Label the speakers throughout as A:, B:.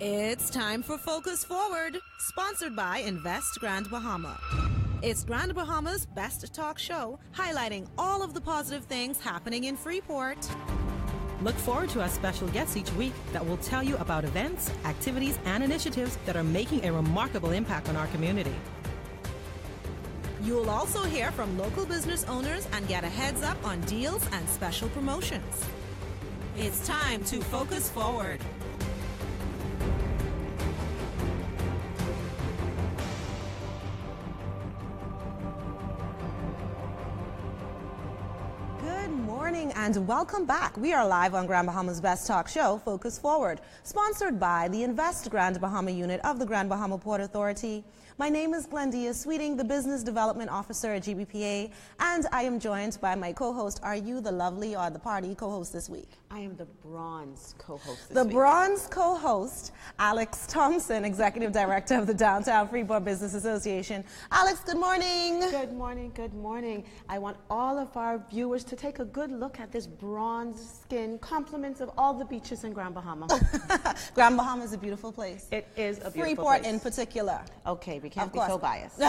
A: It's time for Focus Forward, sponsored by Invest Grand Bahama. It's Grand Bahama's best talk show, highlighting all of the positive things happening in Freeport.
B: Look forward to our special guests each week that will tell you about events, activities, and initiatives that are making a remarkable impact on our community.
A: You'll also hear from local business owners and get a heads up on deals and special promotions. It's time to Focus Forward. And welcome back. We are live on Grand Bahama's best talk show, Focus Forward, sponsored by the Invest Grand Bahama unit of the Grand Bahama Port Authority. My name is Glendia Sweeting, the Business Development Officer at GBPA, and I am joined by my co-host. Are you the lovely or the party co-host this week?
C: I am the bronze co-host this
A: week.
C: The
A: bronze co-host, Alex Thompson, Executive Director of the Downtown Freeport Business Association. Alex, good morning. Good morning,
C: good morning. I want all of our viewers to take a good look at this bronze skin, compliments of all the beaches in Grand Bahama.
A: Grand Bahama is a beautiful place.
C: It is a beautiful
A: Freeport
C: place.
A: in particular.
C: Okay, we can't be so biased.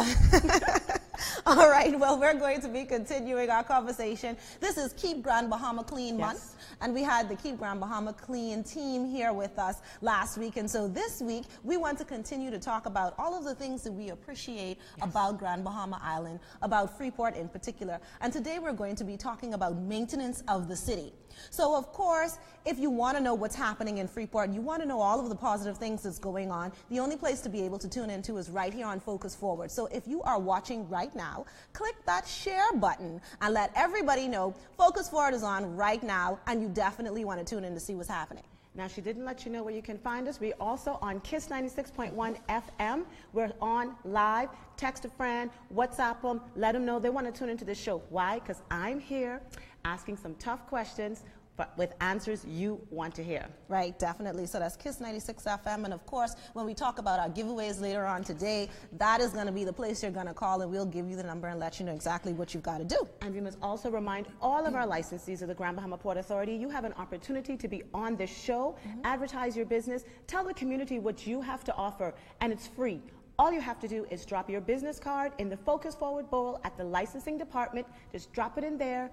A: All right, well, we're going to be continuing our conversation. This is Keep Grand Bahama Clean Month, and we had the Keep Grand Bahama Clean team here with us last week, and so this week we want to continue to talk about all of the things that we appreciate about Grand Bahama Island, about Freeport in particular, and today we're going to be talking about maintenance of the city. So, of course, if you want to know what's happening in Freeport, you want to know all of the positive things that's going on, the only place to be able to tune into is right here on Focus Forward. So if you are watching right now, click that share button and let everybody know Focus Forward is on right now, and you definitely want to tune in to see what's happening.
C: Now, she didn't let you know where you can find us. We're also on KISS 96.1 FM. We're on live. Text a friend, WhatsApp them, let them know they want to tune into this show. Why? Because I'm here asking some tough questions, but with answers you want to hear.
A: Right, definitely. So that's KISS 96 FM. And of course, when we talk about our giveaways later on today, that is going to be the place you're going to call, and we'll give you the number and let you know exactly what you've got to do.
C: And we must also remind all of our licensees of the Grand Bahama Port Authority, you have an opportunity to be on this show, advertise your business, tell the community what you have to offer, and it's free. All you have to do is drop your business card in the Focus Forward bowl at the licensing department. Just drop it in there.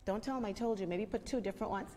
C: Don't tell them I told you. Maybe put 2 different ones.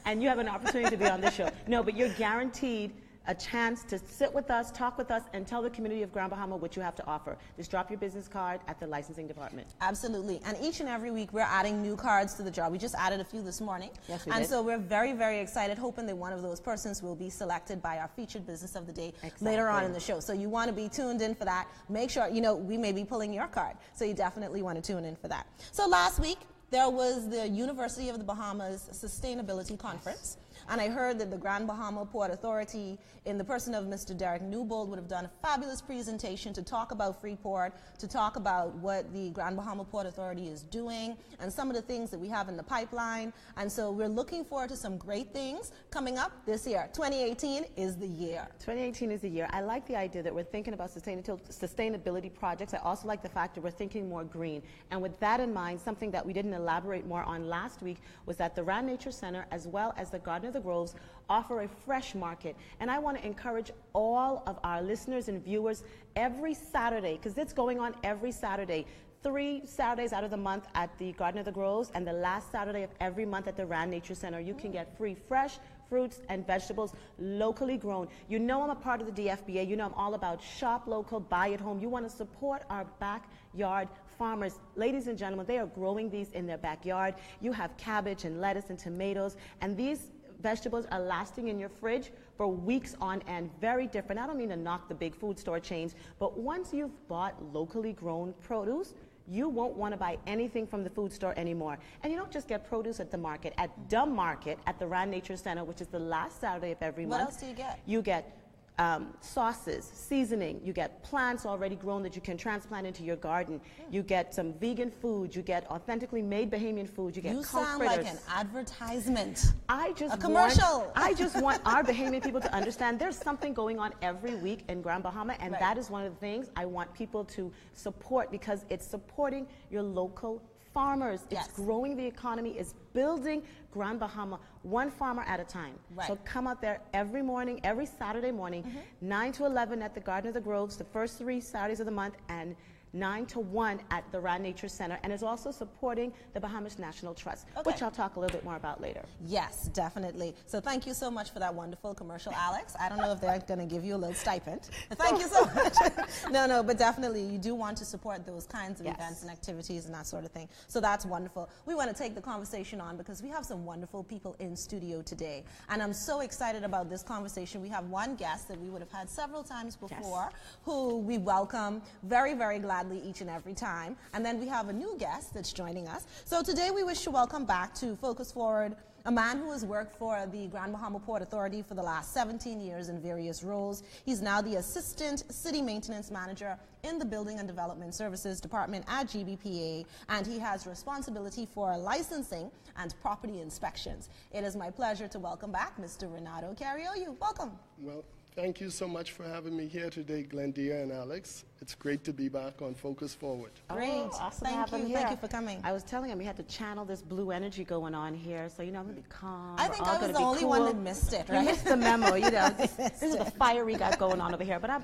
C: And you have an opportunity to be on this show. No, but you're guaranteed a chance to sit with us, talk with us, and tell the community of Grand Bahama what you have to offer. Just drop your business card at the licensing department.
A: Absolutely. And each and every week, we're adding new cards to the jar. We just added a few this morning.
C: Yes, we
A: did.
C: And
A: so we're very, very excited, hoping that one of those persons will be selected by our featured business of the day later on in the show. So you want to be tuned in for that. Make sure, you know, we may be pulling your card. So you definitely want to tune in for that. So last week, there was the University of the Bahamas Sustainability Conference. And I heard that the Grand Bahama Port Authority, in the person of Mr. Derek Newbold, would have done a fabulous presentation to talk about Freeport, to talk about what the Grand Bahama Port Authority is doing, and some of the things that we have in the pipeline. And so we're looking forward to some great things coming up this year. 2018 is the year.
C: 2018 is the year. I like the idea that we're thinking about sustainability projects. I also like the fact that we're thinking more green. And with that in mind, something that we didn't elaborate more on last week was that the Rand Nature Center, as well as the Garden of the Groves, offer a fresh market. And I want to encourage all of our listeners and viewers every Saturday, because it's going on every Saturday, 3 Saturdays out of the month at the Garden of the Groves, and the last Saturday of every month at the Rand Nature Center. You can get free fresh fruits and vegetables locally grown. You know I'm a part of the DFBA. You know I'm all about shop local, buy at home. You want to support our backyard farmers. Ladies and gentlemen, they are growing these in their backyard. You have cabbage and lettuce and tomatoes, and these vegetables are lasting in your fridge for weeks on end. Very different. I don't mean to knock the big food store chains, but once you've bought locally grown produce, you won't want to buy anything from the food store anymore. And you don't just get produce at the market. At the market at the Rand Nature Center, which is the last Saturday of every month.
A: What else do you get?
C: You get sauces, seasoning, you get plants already grown that you can transplant into your garden. You get some vegan food, you get authentically made Bahamian food, you get
A: You
C: cold
A: sound
C: fritters.
A: like an advertisement.
C: I just
A: a commercial.
C: I just want our Bahamian people to understand there's something going on every week in Grand Bahama, and that is one of the things I want people to support, because it's supporting your local farmers. It's growing the economy, it's building Grand Bahama, one farmer at a time.
A: Right.
C: So come out there every morning, every Saturday morning, 9 to 11 at the Garden of the Groves, the first 3 Saturdays of the month, and 9 to 1 at the Rand Nature Center, and is also supporting the Bahamas National Trust, which I'll talk a little bit more about later.
A: Yes, definitely. So thank you so much for that wonderful commercial, Alex. I don't know if they're going to give you a little stipend. Thank you so much. No, but definitely you do want to support those kinds of events and activities and that sort of thing. So that's wonderful. We want to take the conversation on because we have some wonderful people in studio today. And I'm so excited about this conversation. We have one guest that we would have had several times before who we welcome very, very gladly each and every time. And then we have a new guest that's joining us. So today we wish to welcome back to Focus Forward a man who has worked for the Grand Bahama Port Authority for the last 17 years in various roles. He's now the Assistant City Maintenance Manager in the Building and Development Services Department at GBPA, and he has responsibility for licensing and property inspections. It is my pleasure to welcome back Mr. Renato Carioyu. Welcome.
D: Well, thank you so much for having me here today, Glendia and Alex. It's great to be back on Focus Forward.
A: Great.
C: Awesome
A: Thank
C: to have
A: you.
C: him here.
A: Thank you for coming.
C: I was telling him we had to channel this blue energy going on here, so, you know, I'm going to be calm.
A: I think
C: we're all
A: I was
C: gonna
A: the
C: be
A: only
C: cool.
A: one that missed it, right?
C: You missed the memo, you know. This is the fire we got going on over here, but I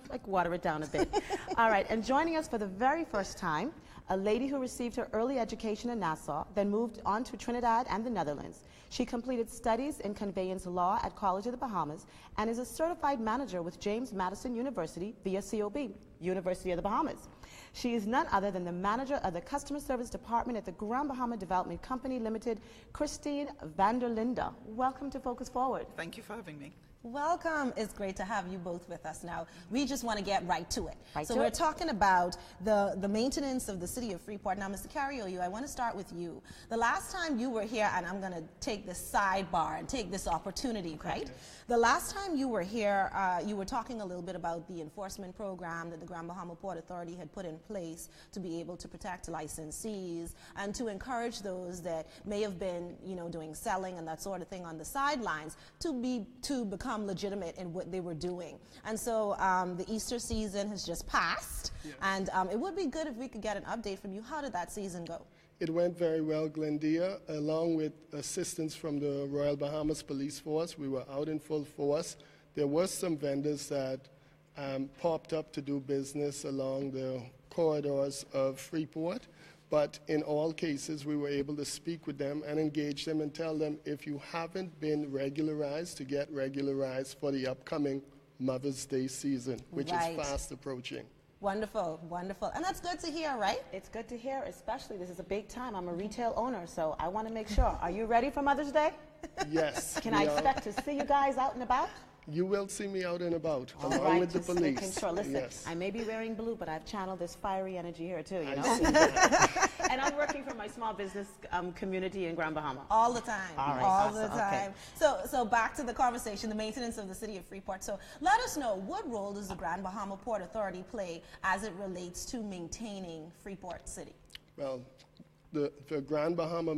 C: like water it down a bit. All right, and joining us for the very first time, a lady who received her early education in Nassau, then moved on to Trinidad and the Netherlands. She completed studies in conveyance law at College of the Bahamas and is a certified manager with James Madison University via COB, University of the Bahamas. She is none other than the manager of the Customer Service Department at the Grand Bahama Development Company Limited, Christine Vanderlinde. Welcome to Focus Forward.
E: Thank you for having me.
A: Welcome. It's great to have you both with us now. We just want to get right to it. So
C: to
A: we're
C: it.
A: talking about the maintenance of the city of Freeport. Now, Mr. Carioyu, I want to start with you. The last time you were here, and I'm going to take this sidebar and take this opportunity, right? The last time you were here, you were talking a little bit about the enforcement program that the Grand Bahama Port Authority had put in place to be able to protect licensees and to encourage those that may have been, you know, doing selling and that sort of thing on the sidelines to become legitimate in what they were doing. And so the Easter season has just passed, and it would be good if we could get an update from you. How did that season go?
D: It went very well, Glendia. Along with assistance from the Royal Bahamas Police Force, we were out in full force. There was some vendors that popped up to do business along the corridors of Freeport, but in all cases, we were able to speak with them and engage them and tell them, if you haven't been regularized, to get regularized for the upcoming Mother's Day season, which is fast approaching.
A: Wonderful, wonderful. And that's good to hear, right?
C: It's good to hear, especially this is a big time. I'm a retail owner, so I want to make sure. Are you ready for Mother's Day?
D: Yes.
C: Can I expect to see you guys out and about?
D: You will see me out and about,
C: All
D: along
C: right,
D: with the
C: just
D: police.
C: making sure. Listen,
D: yes.
C: I may be wearing blue, but I've channeled this fiery energy here too, you know?
D: I see that.
C: And I'm working for my small business community in Grand Bahama.
A: All the time.
C: All right,
A: all the
C: awesome.
A: time.
C: Okay.
A: So back to the conversation, the maintenance of the city of Freeport. So let us know, what role does the Grand Bahama Port Authority play as it relates to maintaining Freeport City?
D: Well, the Grand Bahama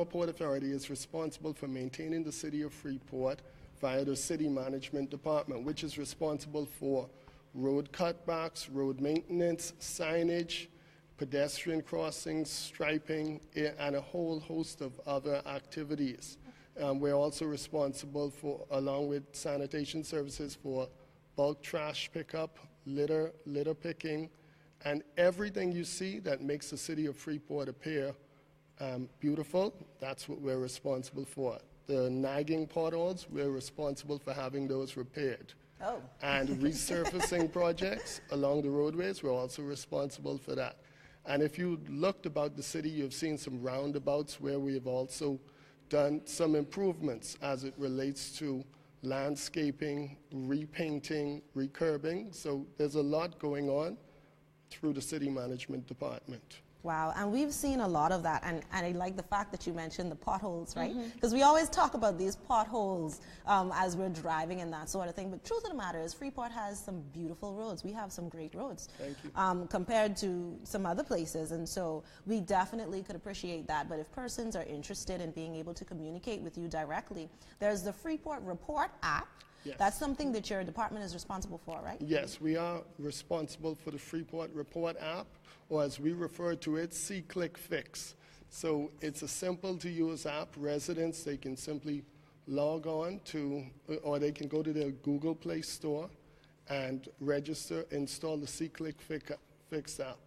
D: Port Authority is responsible for maintaining the city of Freeport via the City Management Department, which is responsible for road cutbacks, road maintenance, signage, pedestrian crossings, striping, and a whole host of other activities. We're also responsible for, along with sanitation services, for bulk trash pickup, litter picking, and everything you see that makes the city of Freeport appear beautiful. That's what we're responsible for. The nagging potholes, we're responsible for having those repaired.
A: Oh.
D: And resurfacing projects along the roadways, we're also responsible for that. And if you looked about the city, you've seen some roundabouts where we have also done some improvements as it relates to landscaping, repainting, recurbing. So there's a lot going on through the City Management Department.
A: Wow, and we've seen a lot of that, and I like the fact that you mentioned the potholes, right? Because we always talk about these potholes as we're driving and that sort of thing, but truth of the matter is Freeport has some beautiful roads. We have some great roads.
D: Thank you.
A: Compared to some other places, and so we definitely could appreciate that. But if persons are interested in being able to communicate with you directly, there's the Freeport Report app.
D: Yes.
A: That's something that your department is responsible for, right?
D: Yes, we are responsible for the Freeport Report app, or as we refer to it, See, Click, Fix. So it's a simple to use app. Residents, they can simply log on to, or they can go to their Google Play Store and register, install the C-Click Fix app.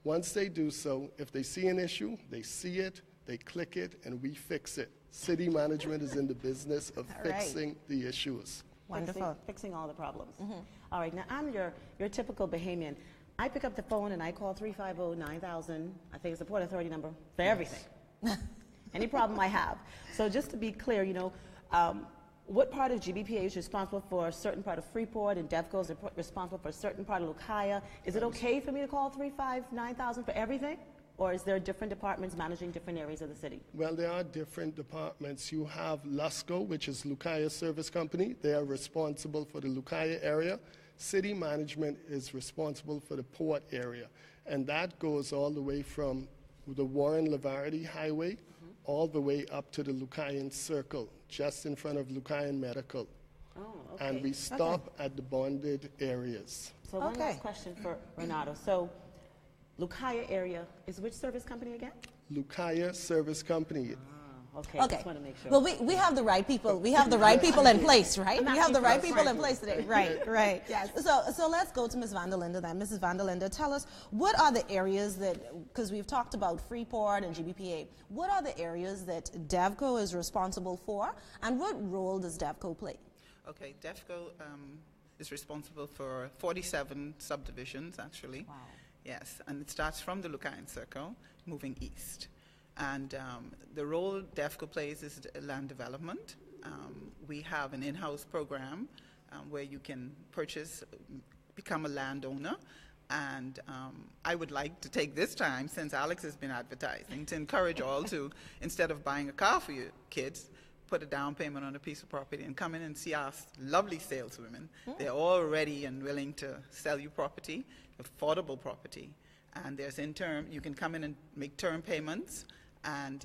D: Once they do so, if they see an issue, they see it, they click it, and we fix it. City management is in the business of fixing the issues.
A: Wonderful.
C: Fixing all the problems. All right, now I'm your typical Bahamian. I pick up the phone and I call 350-9000, I think it's the Port Authority number, for everything. Any problem I have. So just to be clear, you know, what part of GBPA is responsible for a certain part of Freeport, and DevCo is responsible for a certain part of Lucaya? Is it okay for me to call 350-9000 for everything? Or is there different departments managing different areas of the city?
D: Well, there are different departments. You have LUSCO, which is Lucaya Service Company. They are responsible for the Lucaya area. City management is responsible for the port area. And that goes all the way from the Warren-Lavarity Highway all the way up to the Lucayan Circle, just in front of Lucayan Medical.
C: Oh, okay.
D: And we stop at the bonded areas.
C: So one last question for Renato. So Lucaya area is which service company again?
D: Lucaya Service Company.
C: Okay,
A: Okay.
C: just want to make sure.
A: Well, we have the right people. We have the right people in place, right? We have the right people in place today. Right, right.
C: Yes.
A: So let's go to Ms. Vanderlinde then. Mrs. Vanderlinde, tell us, what are the areas that, because we've talked about Freeport and GBPA, what are the areas that DevCo is responsible for, and what role does DevCo play?
E: Okay, DevCo is responsible for 47 subdivisions, actually.
C: Wow.
E: Yes, and it starts from the Lucayan Circle, moving east. And the role DevCo plays is land development. We have an in-house program where you can purchase, become a landowner. And I would like to take this time, since Alex has been advertising, to encourage all to, instead of buying a car for your kids, put a down payment on a piece of property and come in and see our lovely saleswomen. They're all ready and willing to sell you property, affordable property. And there's you can come in and make term payments. And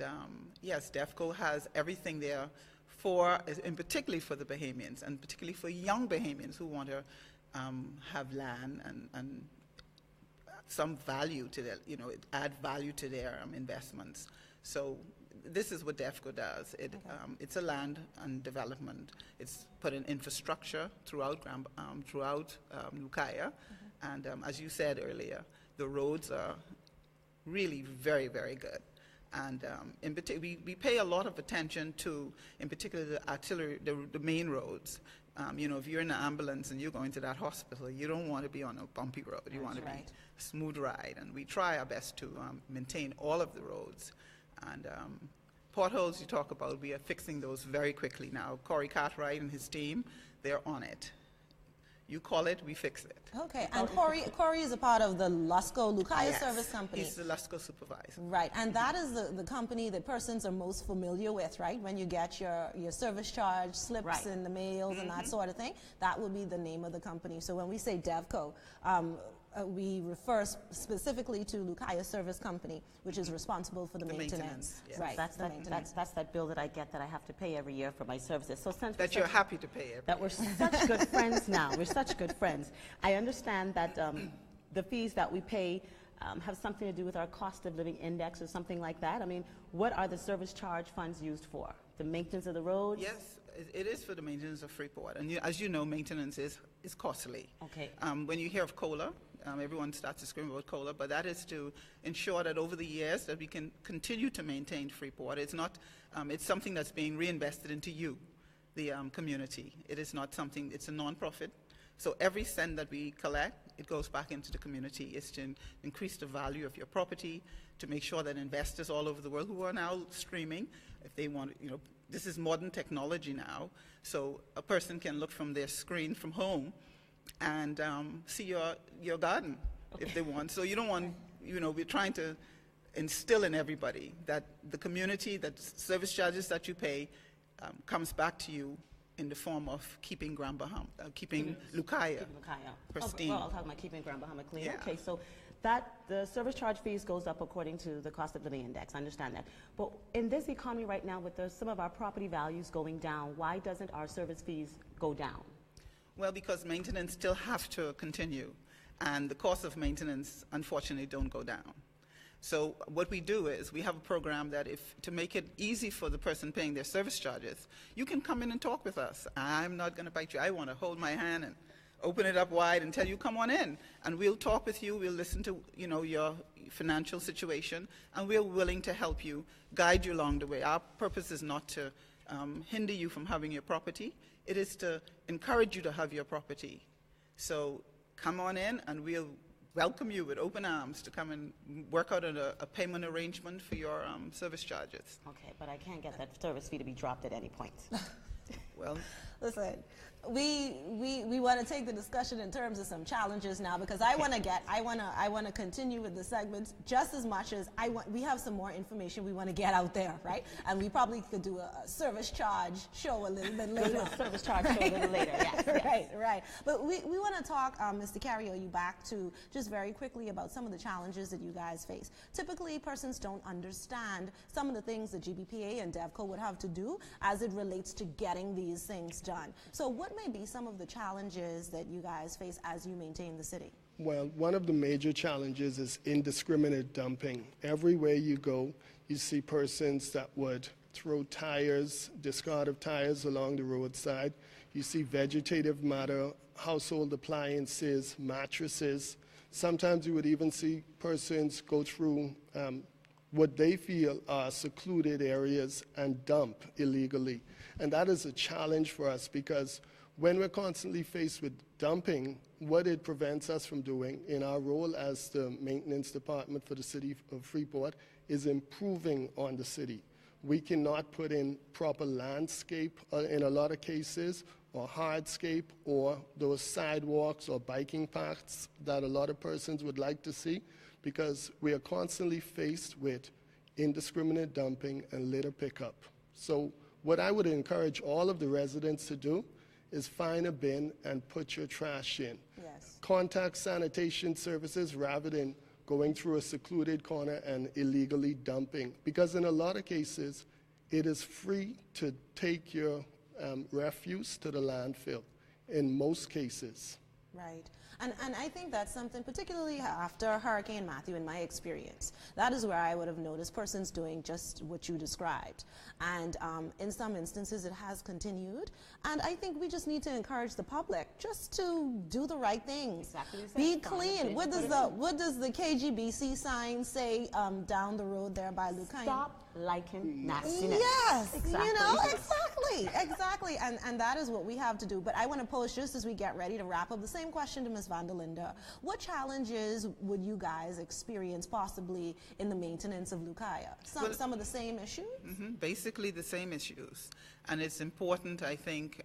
E: yes, DevCo has everything there for, and particularly for the Bahamians, and particularly for young Bahamians who want to have land and some value to their, add value to their investments. So this is what DevCo does. It's a land and development. It's put in infrastructure throughout Lucaya. And as you said earlier, the roads are really very, very good. And in particular, we pay a lot of attention to, in particular, the artillery, the main roads. If you're in an ambulance and you're going to that hospital, you don't want to be on a bumpy road. You want to be a smooth ride. And we try our best to maintain all of the roads. And potholes you talk about, we are fixing those very quickly now. Corey Cartwright and his team, they're on it. You call it, we fix it.
A: Okay, and Corey is a part of the LUSCO, Lucaya Service Company.
E: He's the LUSCO supervisor.
A: Right, and that is the company that persons are most familiar with, right? When you get your service charge slips in the mails and that sort of thing, that will be the name of the company. So when we say DevCo, we refer specifically to Lucaya Service Company, which is responsible for the maintenance.
E: Yes.
A: Right,
C: That's that bill that I get that I have to pay every year for my services. So since
E: That you're happy to pay it.
C: that we're such good friends now, we're such good friends. I understand that the fees that we pay have something to do with our cost of living index or something like that. I mean, what are the service charge funds used for? The maintenance of the roads?
E: Yes, it is for the maintenance of Freeport. And as you know, maintenance is costly.
C: Okay.
E: When you hear of COLA, everyone starts to scream about COLA, but that is to ensure that over the years that we can continue to maintain Freeport. It's not, it's something that's being reinvested into you, the community. It is not something, it's a non-profit. So every cent that we collect, it goes back into the community. It's to increase the value of your property, to make sure that investors all over the world who are now streaming, if they want, this is modern technology now, so a person can look from their screen from home and see your garden if they want. So you don't want, we're trying to instill in everybody that the community, that service charges that you pay comes back to you in the form of keeping Grand Bahama, keeping Lucaya pristine.
C: Well, I'll talk about keeping Grand Bahama clean.
E: Yeah.
C: Okay, so the service charge fees goes up according to the cost of living index. I understand that. But in this economy right now, with some of our property values going down, why doesn't our service fees go down?
E: Well, because maintenance still have to continue, and the cost of maintenance, unfortunately, don't go down. So what we do is we have a program that to make it easy for the person paying their service charges, you can come in and talk with us. I'm not going to bite you. I want to hold my hand and open it up wide and tell you, come on in. And we'll talk with you. We'll listen to, your financial situation, and we're willing to help you, guide you along the way. Our purpose is not to hinder you from having your property. It is to encourage you to have your property. So come on in, and we'll welcome you with open arms to come and work out a payment arrangement for your service charges.
C: Okay, but I can't get that service fee to be dropped at any point.
E: Well,
A: listen, we want to take the discussion in terms of some challenges now, because I want to continue with the segments just as much as we have some more information we want to get out there, right? And we probably could do a service charge show a little bit later.
C: Service charge show a little later, yes.
A: Right. But we want to talk, Mr. Carrier, you back to just very quickly about some of the challenges that you guys face. Typically, persons don't understand some of the things that GBPA and DevCo would have to do as it relates to getting these things done. So what may be some of the challenges that you guys face as you maintain the city?
D: Well, one of the major challenges is indiscriminate dumping. Everywhere you go, you see persons that would throw tires, discard of tires along the roadside. You see vegetative matter, household appliances, mattresses. Sometimes you would even see persons go through what they feel are secluded areas and dump illegally. And that is a challenge for us, because when we're constantly faced with dumping, what it prevents us from doing in our role as the maintenance department for the city of Freeport is improving on the city. We cannot put in proper landscape in a lot of cases, or hardscape, or those sidewalks or biking paths that a lot of persons would like to see, because we are constantly faced with indiscriminate dumping and litter pickup. So what I would encourage all of the residents to do is find a bin and put your trash in.
A: Yes.
D: Contact sanitation services rather than going through a secluded corner and illegally dumping. Because in a lot of cases, it is free to take your refuse to the landfill, in most cases.
A: Right. And I think that's something, particularly after Hurricane Matthew, in my experience, that is where I would have noticed persons doing just what you described. And in some instances, it has continued. And I think we just need to encourage the public just to do the right things.
C: Exactly.
A: Be clean. What does the KGBC sign say down the road there by Lucine?
C: Stop liking nastiness.
A: Yes,
C: Exactly.
A: exactly. And that is what we have to do. But I want to pose, just as we get ready to wrap up, the same question to Ms. Vanderlinde. What challenges would you guys experience possibly in the maintenance of Lucaya? Some of the same issues?
E: Basically the same issues. And it's important, I think,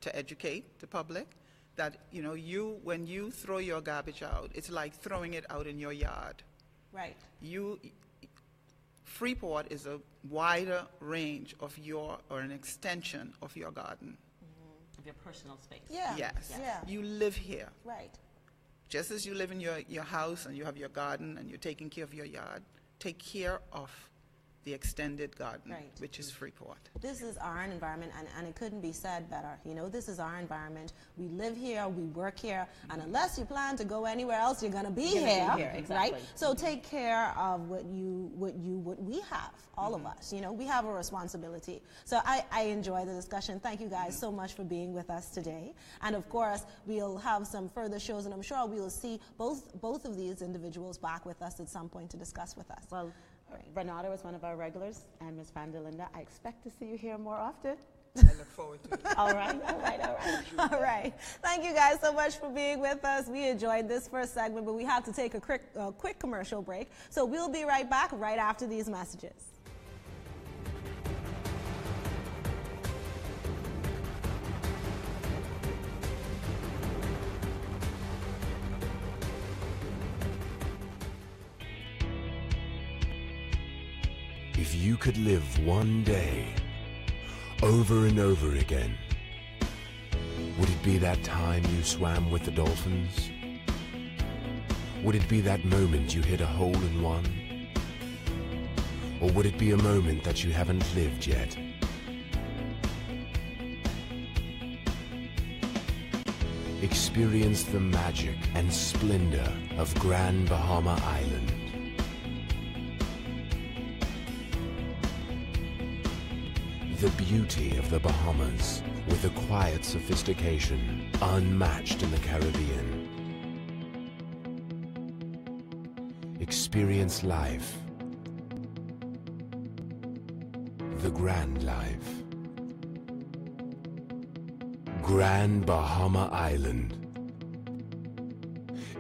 E: to educate the public that, when you throw your garbage out, it's like throwing it out in your yard.
A: Right.
E: Freeport is a wider range of or an extension of your garden.
C: Of your personal space.
A: Yeah.
E: Yes.
A: Yeah.
E: You live here.
A: Right.
E: Just as you live in your house and you have your garden and you're taking care of your yard, take care of the extended garden,
A: Right.
E: which is Freeport.
A: This is our environment, and it couldn't be said better. This is our environment. We live here, we work here, and unless you plan to go anywhere else, you're going to be here,
C: exactly.
A: right? So take care of what we have, all of us. We have a responsibility. So I enjoy the discussion. Thank you guys so much for being with us today. And of course, we'll have some further shows, and I'm sure we will see both of these individuals back with us at some point to discuss with us.
C: Well, Renato is one of our regulars, and Ms. Vanderlinde, I expect to see you here more often.
E: I look forward to it.
C: All right.
A: All right. Thank you guys so much for being with us. We enjoyed this first segment, but we have to take a quick commercial break. So we'll be right back right after these messages.
F: If you could live one day over and over again, would it be that time you swam with the dolphins? Would it be that moment you hit a hole in one? Or would it be a moment that you haven't lived yet? Experience the magic and splendor of Grand Bahama Island. The beauty of the Bahamas with a quiet sophistication unmatched in the Caribbean. Experience life. The grand life. Grand Bahama Island.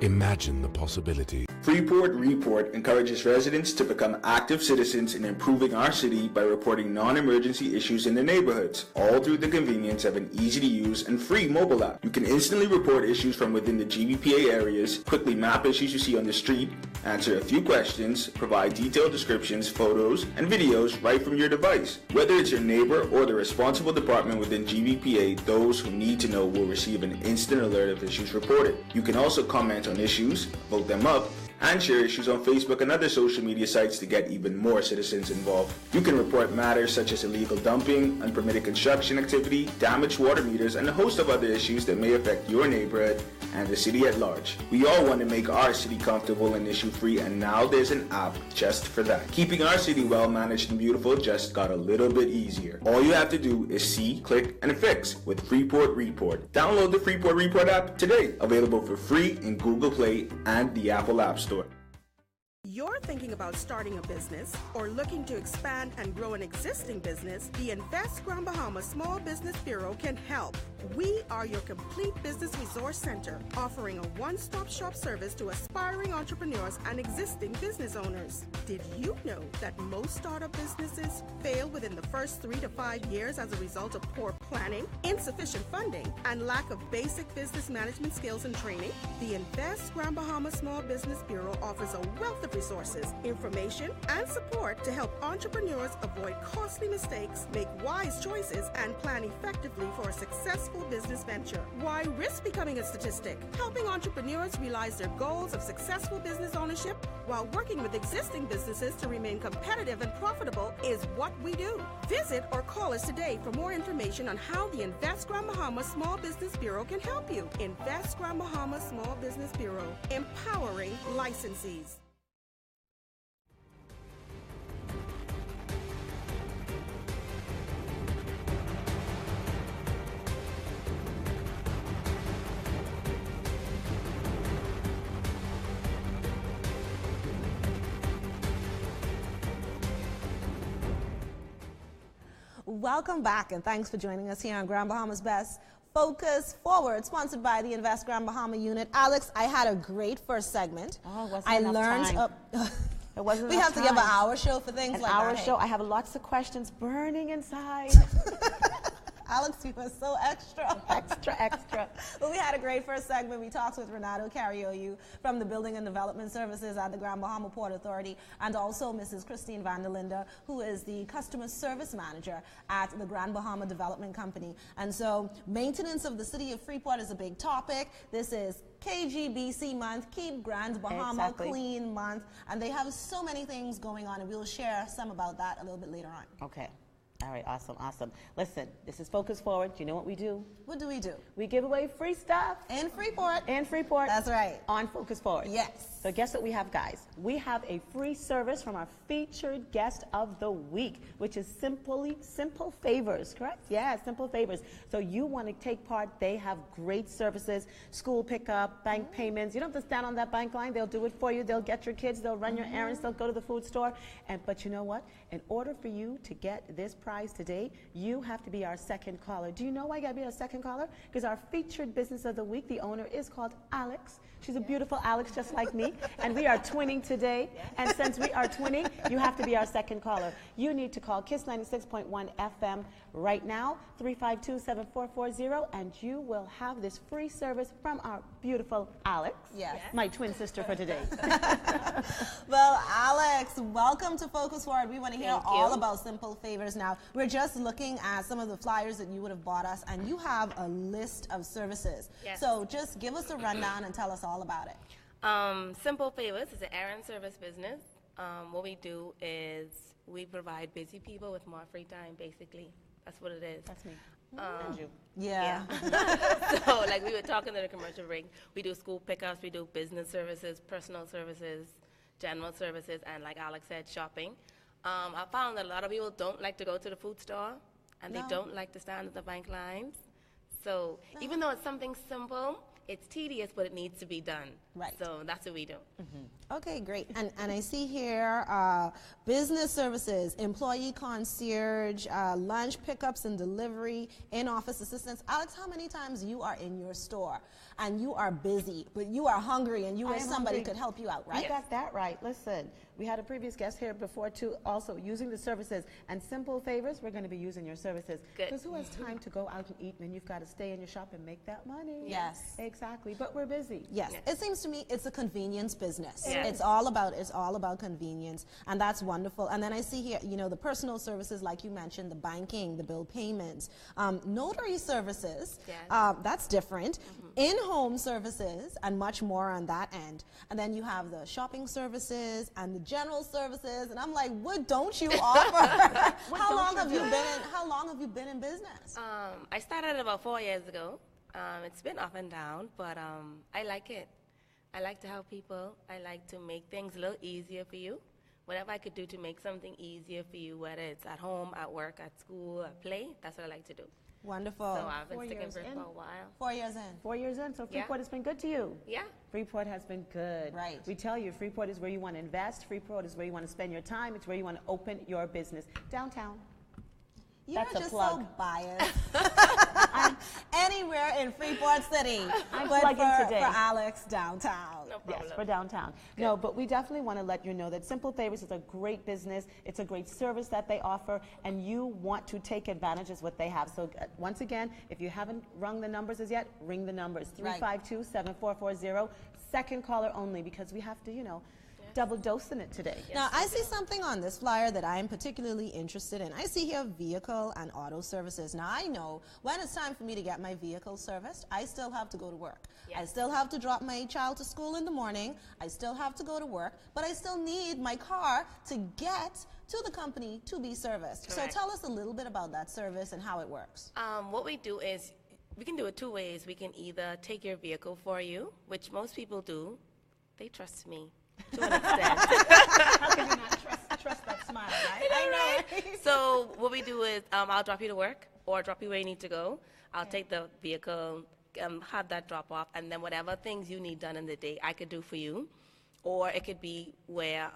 F: Imagine the possibilities.
G: Freeport Report encourages residents to become active citizens in improving our city by reporting non-emergency issues in their neighborhoods, all through the convenience of an easy-to-use and free mobile app. You can instantly report issues from within the GBPA areas, quickly map issues you see on the street, answer a few questions, provide detailed descriptions, photos, and videos right from your device. Whether it's your neighbor or the responsible department within GBPA, those who need to know will receive an instant alert of issues reported. You can also comment on issues, vote them up, and share issues on Facebook and other social media sites to get even more citizens involved. You can report matters such as illegal dumping, unpermitted construction activity, damaged water meters, and a host of other issues that may affect your neighborhood and the city at large. We all want to make our city comfortable and issue-free, and now there's an app just for that. Keeping our city well-managed and beautiful just got a little bit easier. All you have to do is see, click, and fix with Freeport Report. Download the Freeport Report app today. Available for free in Google Play and the Apple App Store.
H: You're thinking about starting a business or looking to expand and grow an existing business, the Invest Grand Bahama Small Business Bureau can help. We are your complete business resource center, offering a one-stop shop service to aspiring entrepreneurs and existing business owners. Did you know that most startup businesses fail within the first 3 to 5 years as a result of poor planning, insufficient funding, and lack of basic business management skills and training? The Invest Grand Bahama Small Business Bureau offers a wealth of resources, information, and support to help entrepreneurs avoid costly mistakes, make wise choices, and plan effectively for a successful business venture. Why risk becoming a statistic? Helping entrepreneurs realize their goals of successful business ownership while working with existing businesses to remain competitive and profitable is what we do. Visit or call us today for more information on how the Invest Grand Bahama Small Business Bureau can help you. Invest Grand Bahama Small Business Bureau, empowering licensees.
A: Welcome back, and thanks for joining us here on Grand Bahama's Best Focus Forward, sponsored by the Invest Grand Bahama unit. Alex, I had a great first segment.
C: Oh, wasn't
A: I
C: enough
A: learned.
C: time. It wasn't
A: We
C: enough
A: have to give an
C: time.
A: hour show for things
C: An
A: like
C: hour
A: that.
C: show. I have lots of questions burning inside.
A: Alex, you were so extra.
C: extra.
A: Well, we had a great first segment. We talked with Renato Carioyu from the Building and Development Services at the Grand Bahama Port Authority, and also Mrs. Christine Vanderlinde, who is the Customer Service Manager at the Grand Bahama Development Company. And so maintenance of the city of Freeport is a big topic. This is KGBC month, Keep Grand Bahama Clean month, and they have so many things going on, and we'll share some about that a little bit later on.
C: Okay. All right, awesome. Listen, this is Focus Forward. Do you know what we do?
A: What do we do?
C: We give away free stuff.
A: In Freeport.
C: In Freeport.
A: That's right.
C: On Focus Forward.
A: Yes.
C: So guess what we have, guys? We have a free service from our featured guest of the week, which is Simple Favors, correct? Yeah, Simple Favors. So you want to take part. They have great services, school pickup, bank payments. You don't have to stand on that bank line. They'll do it for you. They'll get your kids. They'll run your errands. They'll go to the food store. But you know what? In order for you to get this prize today, you have to be our second caller. Do you know why you got to be our second caller? Because our featured business of the week, the owner is called Alex. She's a beautiful Alex, just like me. And we are twinning today. And since we are twinning, you have to be our second caller. You need to call KISS 96.1 FM right now, 352-7440, and you will have this free service from our beautiful Alex, my twin sister for today.
A: Well, Alex, welcome to Focus Forward. We want to hear all about Simple Favors now. We're just looking at some of the flyers that you would have bought us, and you have a list of services.
I: Yes.
A: So just give us a rundown and tell us all about it.
I: Simple Favors is an errand service business. What we do is we provide busy people with more free time, basically. That's what it is.
C: That's me.
A: Yeah.
I: So, like we were talking in the commercial break, we do school pickups, we do business services, personal services, general services, and like Alex said, shopping. I found that a lot of people don't like to go to the food store, and
A: No.
I: they don't like to stand at the bank lines. So even though it's something simple, it's tedious, but it needs to be done.
A: Right.
I: So that's what we do.
A: Okay, great. And I see here business services, employee concierge, lunch pickups and delivery, in-office assistance. Alex, how many times you are in your store and you are busy, but you are hungry and you wish somebody could help you out, right?
C: You got that right. Listen, we had a previous guest here before too, also using the services and simple favors. We're going to be using your services.
I: Good.
C: Because who has time to go out and eat when you've got to stay in your shop and make that money?
A: Yes.
C: Exactly. But we're busy.
A: Yes. It seems to me it's a convenience business.
I: Yes.
A: It's all about convenience, and that's wonderful. And then I see here, you know, the personal services like you mentioned, the banking, the bill payments, notary services.
I: Yes.
A: That's different. In-home services and much more on that end. And then you have the shopping services and the general services. And I'm like, what don't you offer? How long have you been in business?
I: I started about 4 years ago. It's been up and down, but I like it. I like to help people. I like to make things a little easier for you. Whatever I could do to make something easier for you, whether it's at home, at work, at school, at play, that's what I like to do.
A: Wonderful.
I: So I've been
C: 4
I: sticking
C: years
I: for it
C: in.
I: for a while.
A: 4 years in.
C: 4 years in, so
I: Yeah.
C: Freeport has been good to you.
I: Yeah.
C: Freeport has been good.
A: Right.
C: We tell you, Freeport is where you want to invest. Freeport is where you want to spend your time. It's where you want to open your business. Downtown.
A: You're
C: That's a
A: just
C: plug.
A: so biased. Anywhere in Freeport City,
C: I'm
A: but
C: plugging
A: for
C: today.
A: Alex, downtown.
I: No problem.
C: Yes, for downtown. No, but we definitely want to let you know that Simple Favors is a great business. It's a great service that they offer, and you want to take advantage of what they have. So once again, if you haven't rung the numbers as yet, ring the numbers.
A: Right.
C: 352-7440. Second caller only, because we have to, you know, double dosing it today.
A: Now, I see something on this flyer that I am particularly interested in. I see here vehicle and auto services. Now, I know when it's time for me to get my vehicle serviced, I still have to go to work.
I: Yes.
A: I still have to drop my child to school in the morning. I still have to go to work, but I still need my car to get to the company to be serviced.
I: Correct.
A: So tell us a little bit about that service and how it works.
I: What we do is we can do it two ways. We can either take your vehicle for you, which most people do. They trust me to an extent.
C: How can you not trust that smile, right?
I: I know. So what we do is I'll drop you to work or drop you where you need to go. I'll take the vehicle, have that drop off, and then whatever things you need done in the day, I could do for you. Or it could be where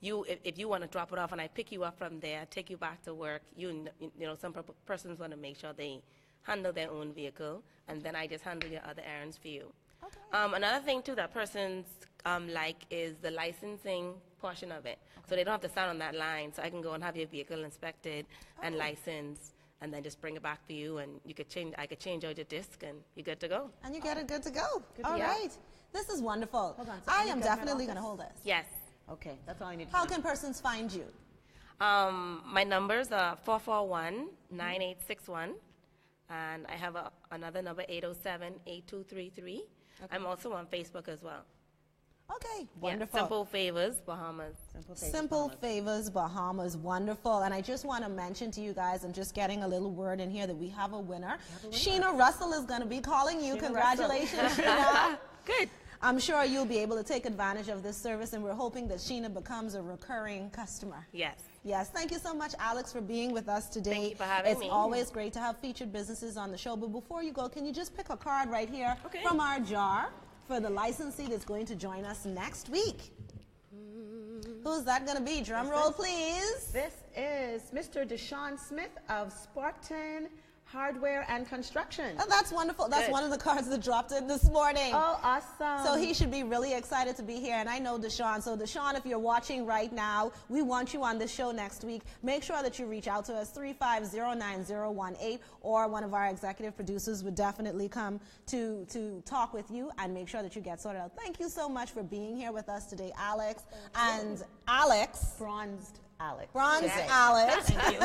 I: if you want to drop it off and I pick you up from there, take you back to work, you know, some persons want to make sure they handle their own vehicle, and then I just handle your other errands for you.
A: Okay.
I: Another thing too that persons like is the licensing portion of it. So they don't have to stand on that line. So I can go and have your vehicle inspected and licensed, and then just bring it back for you, and you could change. I could change out your disc, and you're good to go.
A: And you get it good to go.
C: Good to
A: All
C: go.
A: right. This is wonderful.
C: Hold on, so
A: I
C: you
A: am
C: got that
A: definitely
C: office?
A: going to hold this.
I: Yes.
C: Okay, that's all I need to
A: How
C: know.
A: can persons find you?
I: My numbers are 441-9861, and I have another number 807-8233. I'm also on Facebook as well.
A: Okay,
I: Yeah,
A: wonderful.
I: Simple Favors, Bahamas.
A: Simple Favors, Bahamas, wonderful. And I just want to mention to you guys, I'm just getting a little word in here that we have a winner. Sheena Russell is going to be calling you.
C: Sheena
A: Congratulations, Sheena.
I: Good.
A: I'm sure you'll be able to take advantage of this service, and we're hoping that Sheena becomes a recurring customer.
I: Yes.
A: Yes, thank you so much, Alex, for being with us today.
I: Thank you for having me.
A: It's always great to have featured businesses on the show. But before you go, can you just pick a card right here
I: Okay.
A: from our jar for the licensee that's going to join us next week? Who's that going to be? Drum roll, please.
C: This is Mr. Deshaun Smith of Spartan Hardware and Construction.
A: Oh, that's wonderful. That's
I: Good.
A: one of the cards that dropped in this morning.
C: Oh, awesome.
A: So he should be really excited to be here, and I know Deshaun. So Deshaun, if you're watching right now, we want you on this show next week. Make sure that you reach out to us, 350-9018, or one of our executive producers would definitely come to talk with you and make sure that you get sorted out. Thank you so much for being here with us today, Alex. And Alex.
C: Bronzed Alex.
A: Bronze
I: Yes.
A: Alex.
C: Thank you.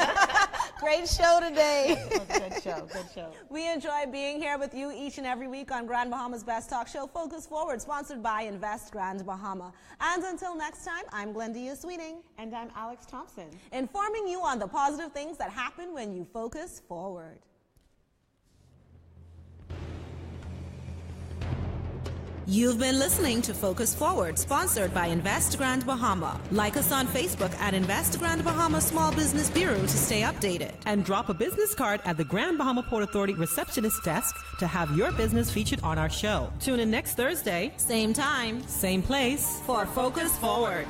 A: Great show today.
C: Good show, good show.
A: We enjoy being here with you each and every week on Grand Bahama's Best Talk Show, Focus Forward, sponsored by Invest Grand Bahama. And until next time, I'm Glendia Sweeting,
C: And I'm Alex Thompson.
A: informing you on the positive things that happen when you focus forward. You've been listening to Focus Forward, sponsored by Invest Grand Bahama. Like us on Facebook at Invest Grand Bahama Small Business Bureau to stay updated.
B: And drop a business card at the Grand Bahama Port Authority receptionist desk to have your business featured on our show. Tune in next Thursday,
A: Same time,
B: same place,
A: for Focus Forward.